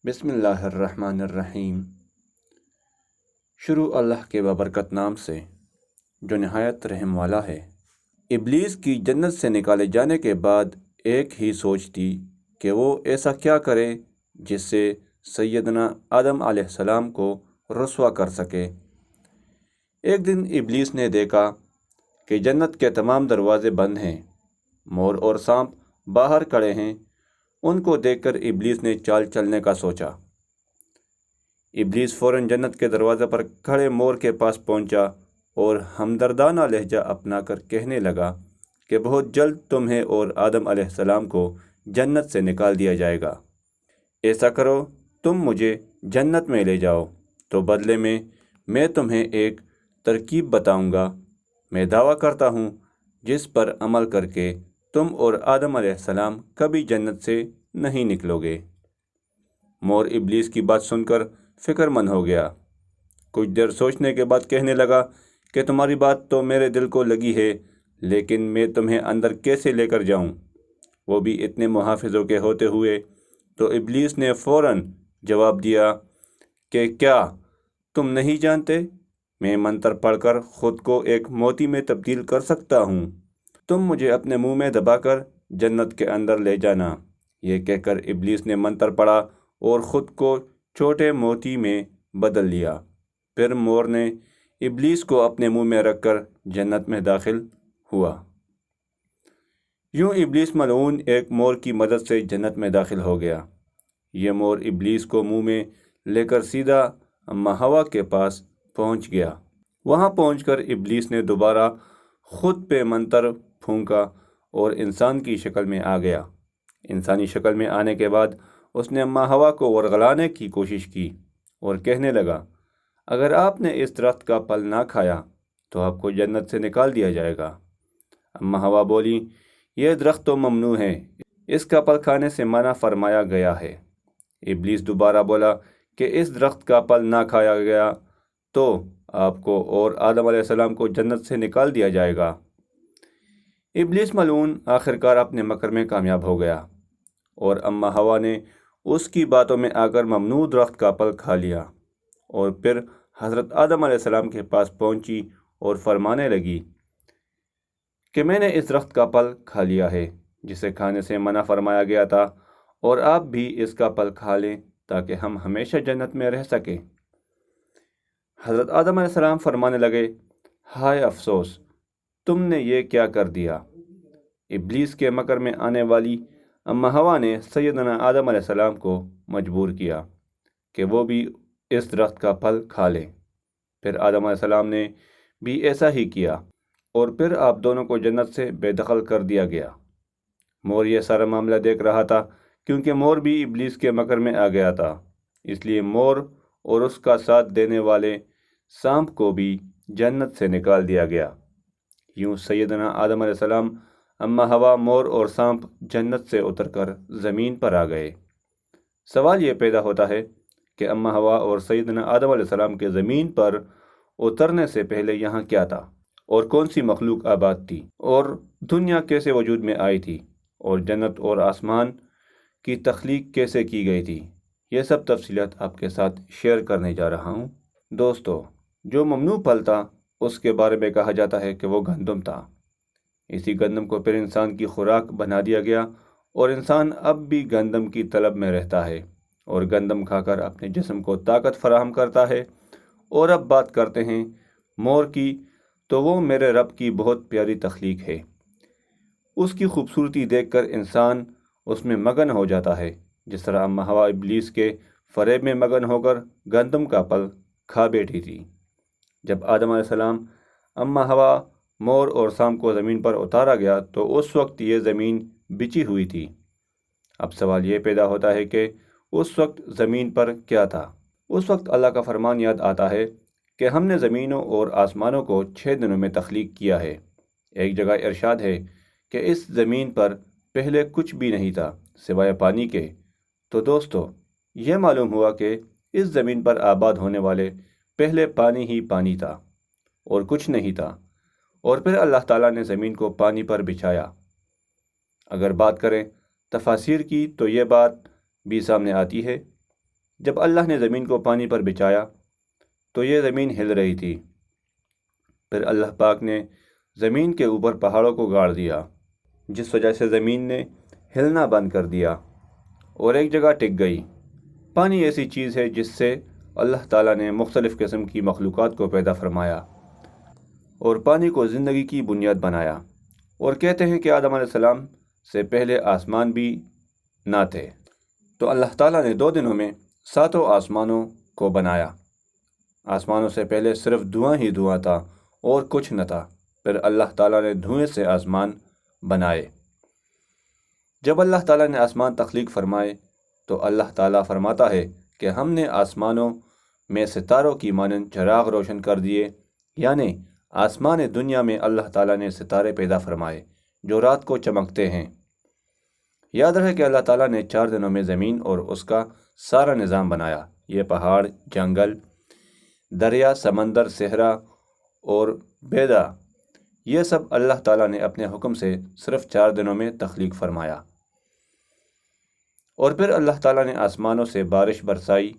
بسم اللہ الرحمن الرحیم۔ شروع اللہ کے بابرکت نام سے جو نہایت رحم والا ہے۔ ابلیس کی جنت سے نکالے جانے کے بعد ایک ہی سوچ تھی کہ وہ ایسا کیا کرے جس سے سیدنا آدم علیہ السلام کو رسوا کر سکے۔ ایک دن ابلیس نے دیکھا کہ جنت کے تمام دروازے بند ہیں، مور اور سانپ باہر کھڑے ہیں۔ ان کو دیکھ کر ابلیس نے چال چلنے کا سوچا۔ ابلیس فوراً جنت کے دروازے پر کھڑے مور کے پاس پہنچا اور ہمدردانہ لہجہ اپنا کر کہنے لگا کہ بہت جلد تمہیں اور آدم علیہ السلام کو جنت سے نکال دیا جائے گا۔ ایسا کرو، تم مجھے جنت میں لے جاؤ تو بدلے میں تمہیں ایک ترکیب بتاؤں گا۔ میں دعویٰ کرتا ہوں جس پر عمل کر کے تم اور آدم علیہ السلام کبھی جنت سے نہیں نکلو گے۔ مور ابلیس کی بات سن کر فکر مند ہو گیا۔ کچھ دیر سوچنے کے بعد کہنے لگا کہ تمہاری بات تو میرے دل کو لگی ہے، لیکن میں تمہیں اندر کیسے لے کر جاؤں، وہ بھی اتنے محافظوں کے ہوتے ہوئے؟ تو ابلیس نے فوراً جواب دیا کہ کیا تم نہیں جانتے میں منتر پڑھ کر خود کو ایک موتی میں تبدیل کر سکتا ہوں؟ تم مجھے اپنے منہ میں دبا کر جنت کے اندر لے جانا۔ یہ کہہ کر ابلیس نے منتر پڑھا اور خود کو چھوٹے موتی میں بدل لیا۔ پھر مور نے ابلیس کو اپنے منہ میں رکھ کر جنت میں داخل ہوا۔ یوں ابلیس ملعون ایک مور کی مدد سے جنت میں داخل ہو گیا۔ یہ مور ابلیس کو منہ میں لے کر سیدھا اماں ہوا کے پاس پہنچ گیا۔ وہاں پہنچ کر ابلیس نے دوبارہ خود پہ منتر پھونکا اور انسان کی شکل میں آ گیا۔ انسانی شکل میں آنے کے بعد اس نے اماں ہوا کو ورغلانے کی کوشش کی اور کہنے لگا، اگر آپ نے اس درخت کا پھل نہ کھایا تو آپ کو جنت سے نکال دیا جائے گا۔ اماں ہوا بولی، یہ درخت تو ممنوع ہے، اس کا پھل کھانے سے منع فرمایا گیا ہے۔ ابلیس دوبارہ بولا کہ اس درخت کا پھل نہ کھایا گیا تو آپ کو اور آدم علیہ السلام کو جنت سے نکال دیا جائے گا۔ ابلیس ملعون آخرکار اپنے مکر میں کامیاب ہو گیا اور اماں ہوا نے اس کی باتوں میں آ کر ممنوع درخت کا پھل کھا لیا، اور پھر حضرت آدم علیہ السلام کے پاس پہنچی اور فرمانے لگی کہ میں نے اس درخت کا پھل کھا لیا ہے جسے کھانے سے منع فرمایا گیا تھا، اور آپ بھی اس کا پھل کھا لیں تاکہ ہم ہمیشہ جنت میں رہ سکیں۔ حضرت آدم علیہ السلام فرمانے لگے، ہائے افسوس، تم نے یہ کیا کر دیا؟ ابلیس کے مکر میں آنے والی اماں ہوا نے سیدنا آدم علیہ السلام کو مجبور کیا کہ وہ بھی اس درخت کا پھل کھا لیں۔ پھر آدم علیہ السلام نے بھی ایسا ہی کیا، اور پھر آپ دونوں کو جنت سے بے دخل کر دیا گیا۔ مور یہ سارا معاملہ دیکھ رہا تھا، کیونکہ مور بھی ابلیس کے مکر میں آ گیا تھا، اس لیے مور اور اس کا ساتھ دینے والے سانپ کو بھی جنت سے نکال دیا گیا۔ یوں سیدنا آدم علیہ السلام، اماں ہوا، مور اور سانپ جنت سے اتر کر زمین پر آ گئے۔ سوال یہ پیدا ہوتا ہے کہ اماں ہوا اور سیدنا آدم علیہ السلام کے زمین پر اترنے سے پہلے یہاں کیا تھا، اور کون سی مخلوق آباد تھی، اور دنیا کیسے وجود میں آئی تھی، اور جنت اور آسمان کی تخلیق کیسے کی گئی تھی؟ یہ سب تفصیلات آپ کے ساتھ شیئر کرنے جا رہا ہوں۔ دوستو، جو ممنوع پھل تھا اس کے بارے میں کہا جاتا ہے کہ وہ گندم تھا۔ اسی گندم کو پھر انسان کی خوراک بنا دیا گیا، اور انسان اب بھی گندم کی طلب میں رہتا ہے اور گندم کھا کر اپنے جسم کو طاقت فراہم کرتا ہے۔ اور اب بات کرتے ہیں مور کی، تو وہ میرے رب کی بہت پیاری تخلیق ہے۔ اس کی خوبصورتی دیکھ کر انسان اس میں مگن ہو جاتا ہے، جس طرح اماں ہوا ابلیس کے فریب میں مگن ہو کر گندم کا پھل کھا بیٹھی تھی۔ جب آدم علیہ السلام، اماں ہوا، مور اور سانپ کو زمین پر اتارا گیا تو اس وقت یہ زمین بچھی ہوئی تھی۔ اب سوال یہ پیدا ہوتا ہے کہ اس وقت زمین پر کیا تھا؟ اس وقت اللہ کا فرمان یاد آتا ہے کہ ہم نے زمینوں اور آسمانوں کو 6 دنوں میں تخلیق کیا ہے۔ ایک جگہ ارشاد ہے کہ اس زمین پر پہلے کچھ بھی نہیں تھا سوائے پانی کے۔ تو دوستو، یہ معلوم ہوا کہ اس زمین پر آباد ہونے والے پہلے پانی ہی پانی تھا اور کچھ نہیں تھا، اور پھر اللہ تعالیٰ نے زمین کو پانی پر بچھایا۔ اگر بات کریں تفاسیر کی تو یہ بات بھی سامنے آتی ہے جب اللہ نے زمین کو پانی پر بچھایا تو یہ زمین ہل رہی تھی۔ پھر اللہ پاک نے زمین کے اوپر پہاڑوں کو گاڑ دیا، جس وجہ سے زمین نے ہلنا بند کر دیا اور ایک جگہ ٹک گئی۔ پانی ایسی چیز ہے جس سے اللہ تعالیٰ نے مختلف قسم کی مخلوقات کو پیدا فرمایا اور پانی کو زندگی کی بنیاد بنایا، اور کہتے ہیں کہ آدم علیہ السلام سے پہلے آسمان بھی نہ تھے، تو اللہ تعالیٰ نے 2 دنوں میں 7 آسمانوں کو بنایا۔ آسمانوں سے پہلے صرف دھواں ہی دھواں تھا اور کچھ نہ تھا، پھر اللہ تعالیٰ نے دھوئیں سے آسمان بنائے۔ جب اللہ تعالیٰ نے آسمان تخلیق فرمائے تو اللہ تعالیٰ فرماتا ہے کہ ہم نے آسمانوں میں ستاروں کی مانند چراغ روشن کر دیے، یعنی آسمان دنیا میں اللہ تعالیٰ نے ستارے پیدا فرمائے جو رات کو چمکتے ہیں۔ یاد رہے کہ اللہ تعالیٰ نے 4 دنوں میں زمین اور اس کا سارا نظام بنایا۔ یہ پہاڑ، جنگل، دریا، سمندر، صحرا اور بیدا، یہ سب اللہ تعالیٰ نے اپنے حکم سے صرف 4 دنوں میں تخلیق فرمایا۔ اور پھر اللہ تعالیٰ نے آسمانوں سے بارش برسائی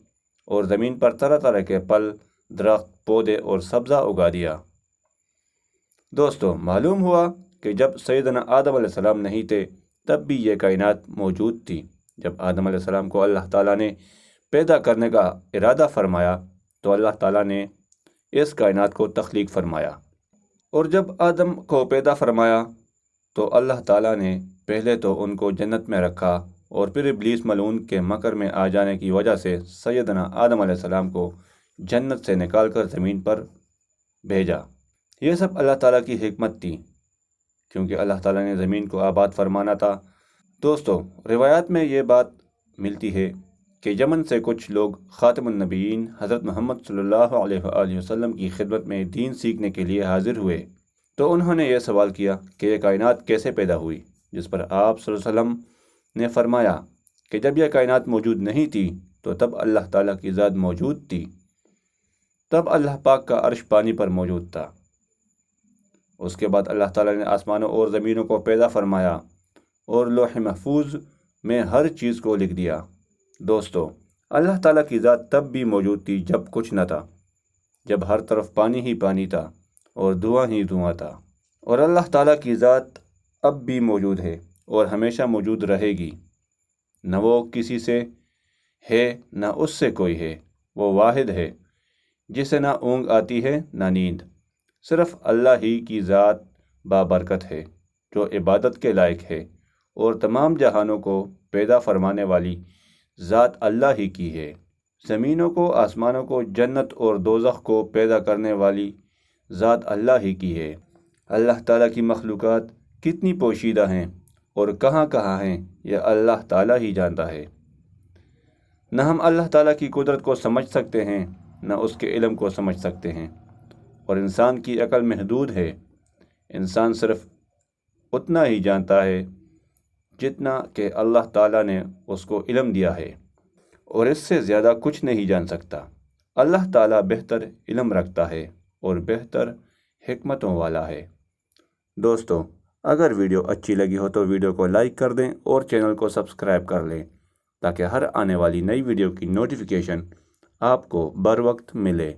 اور زمین پر طرح طرح کے پھل، درخت، پودے اور سبزہ اگا دیا۔ دوستو، معلوم ہوا کہ جب سیدنا آدم علیہ السلام نہیں تھے تب بھی یہ کائنات موجود تھی۔ جب آدم علیہ السلام کو اللہ تعالیٰ نے پیدا کرنے کا ارادہ فرمایا تو اللہ تعالیٰ نے اس کائنات کو تخلیق فرمایا، اور جب آدم کو پیدا فرمایا تو اللہ تعالیٰ نے پہلے تو ان کو جنت میں رکھا، اور پھر ابلیس ملعون کے مکر میں آ جانے کی وجہ سے سیدنا آدم علیہ السلام کو جنت سے نکال کر زمین پر بھیجا۔ یہ سب اللہ تعالیٰ کی حکمت تھی، کیونکہ اللہ تعالیٰ نے زمین کو آباد فرمانا تھا۔ دوستو، روایات میں یہ بات ملتی ہے کہ یمن سے کچھ لوگ خاتم النبیین حضرت محمد صلی اللہ علیہ وآلہ وسلم کی خدمت میں دین سیکھنے کے لیے حاضر ہوئے، تو انہوں نے یہ سوال کیا کہ یہ کائنات کیسے پیدا ہوئی، جس پر آپ صلی اللہ علیہ وسلم نے فرمایا کہ جب یہ کائنات موجود نہیں تھی تو تب اللہ تعالیٰ کی ذات موجود تھی، تب اللہ پاک کا عرش پانی پر موجود تھا۔ اس کے بعد اللہ تعالیٰ نے آسمانوں اور زمینوں کو پیدا فرمایا اور لوح محفوظ میں ہر چیز کو لکھ دیا۔ دوستو، اللہ تعالیٰ کی ذات تب بھی موجود تھی جب کچھ نہ تھا، جب ہر طرف پانی ہی پانی تھا اور دھواں ہی دھواں تھا، اور اللہ تعالیٰ کی ذات اب بھی موجود ہے اور ہمیشہ موجود رہے گی۔ نہ وہ کسی سے ہے نہ اس سے کوئی ہے، وہ واحد ہے جسے نہ اونگ آتی ہے نہ نیند۔ صرف اللہ ہی کی ذات بابرکت ہے جو عبادت کے لائق ہے، اور تمام جہانوں کو پیدا فرمانے والی ذات اللہ ہی کی ہے۔ زمینوں کو، آسمانوں کو، جنت اور دوزخ کو پیدا کرنے والی ذات اللہ ہی کی ہے۔ اللہ تعالیٰ کی مخلوقات کتنی پوشیدہ ہیں اور کہاں کہاں ہیں، یہ اللہ تعالیٰ ہی جانتا ہے۔ نہ ہم اللہ تعالیٰ کی قدرت کو سمجھ سکتے ہیں، نہ اس کے علم کو سمجھ سکتے ہیں، اور انسان کی عقل محدود ہے۔ انسان صرف اتنا ہی جانتا ہے جتنا کہ اللہ تعالیٰ نے اس کو علم دیا ہے، اور اس سے زیادہ کچھ نہیں جان سکتا۔ اللہ تعالیٰ بہتر علم رکھتا ہے اور بہتر حکمتوں والا ہے۔ دوستو، اگر ویڈیو اچھی لگی ہو تو ویڈیو کو لائک کر دیں اور چینل کو سبسکرائب کر لیں تاکہ ہر آنے والی نئی ویڈیو کی نوٹیفیکیشن آپ کو بر وقت ملے۔